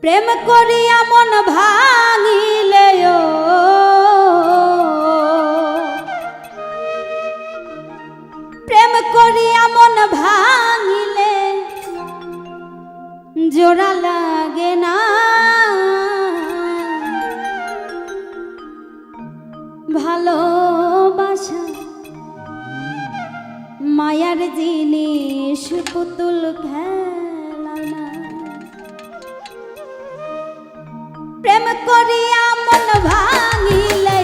প্রেম করিয়া মন ভাঙিলে প্রেম করিয়া মন ভাঙিলে জোড়া লাগে না ভালোবাসা মায়ার জিনিস পুতুল খেলা না প্রেম করিয়া মন ভাঙিলে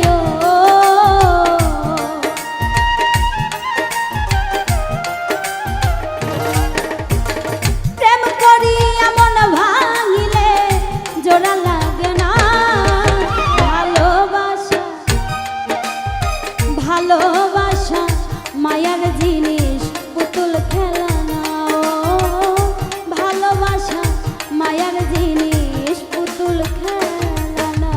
প্রেম করিয়া মন ভাঙিলে জোড়া লাগে না ভালোবাসা ভালোবাসা মায়ার জিনিস পুতুল খেলা না ভালোবাসা মায়ার জিনিস পুতুল খেলা না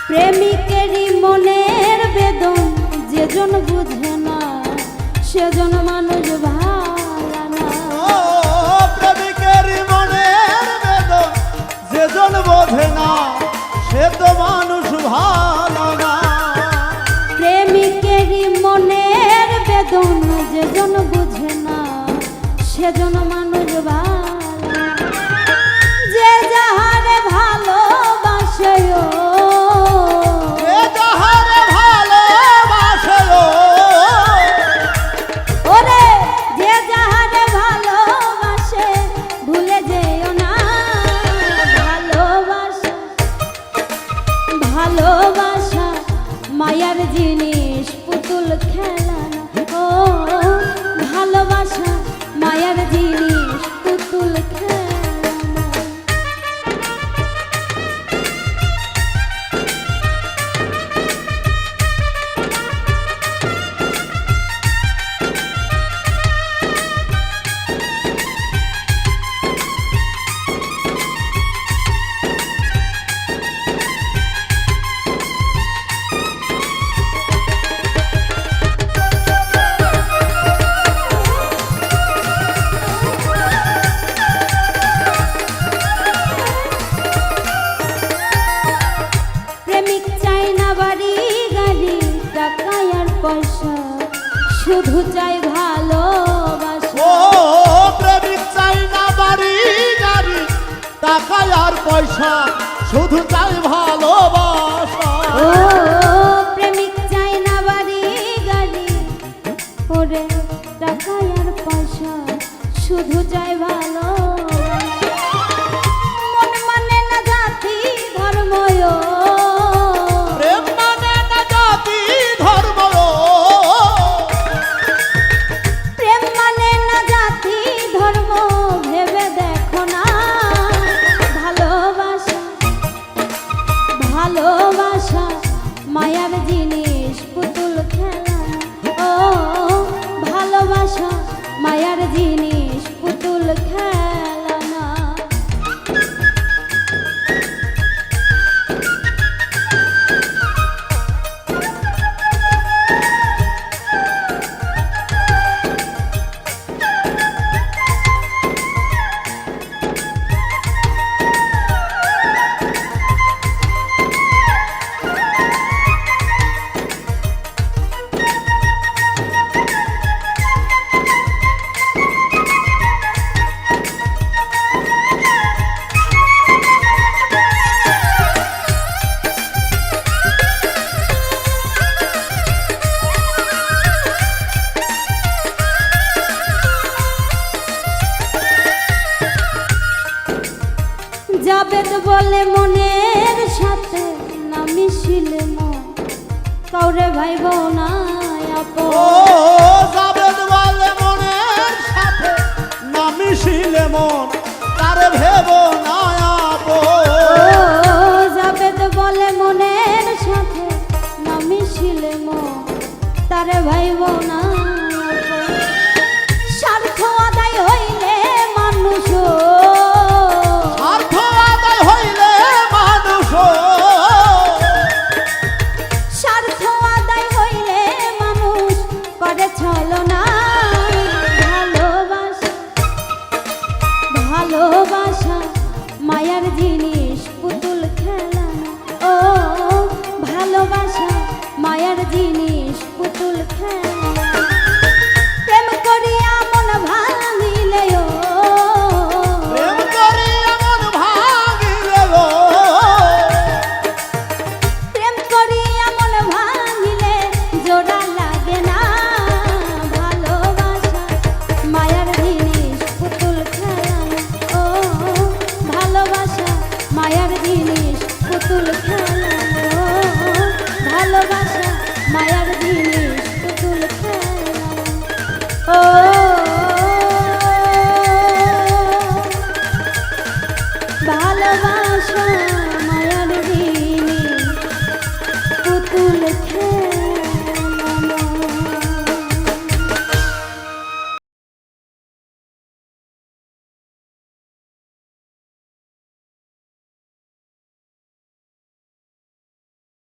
প্রেমিকেরই মনের বেদন যেজন বুঝে না সেজন মানুষ ভালো না প্রেমিকেরই মনের বেদন যেজন বোঝে না সে তো মানুষ ভালো না প্রেমিকেরই মনের বেদন যেজন বুঝে না সেজন মানুষ ভালো না। যে যাহারে ভালোবাসে ওরে যে যাহারে ভালোবাসে ভুলে যেও না ভালোবাসা ভালোবাসা মায়ার জিনিস পুতুল খেলা না ও ভালোবাসা মায়ার জিনিস পুতুল খেলা না প্রেমিক চাই না বাড়ি গাড়ি টাকা আর পয়সা শুধু চাই ভালোবাসা ও প্রেমিক চাই না বাড়ি গাড়ি টাকা আর পয়সা শুধু চাই ভালোবাসা ও প্রেমিক চাই না বাড়ি গাড়ি ওরে টাকা আর পয়সা শুধু চাই ভালোবাসা মন মানে না জাতি ধর্ম প্রেম মানে না জাতি ধর্ম প্রেম মানে না জাতি ধর্ম ভেবে দেখো না ভালোবাসা ভালোবাসা মায়ার জিনিস পুতুল খেলা না ও ভালোবাসা মায়ার জিনিস পুতুল খেলা না যাবেদ বলে মনের সাথে না মিশিলে মন কাউরে ভাইব না আপন।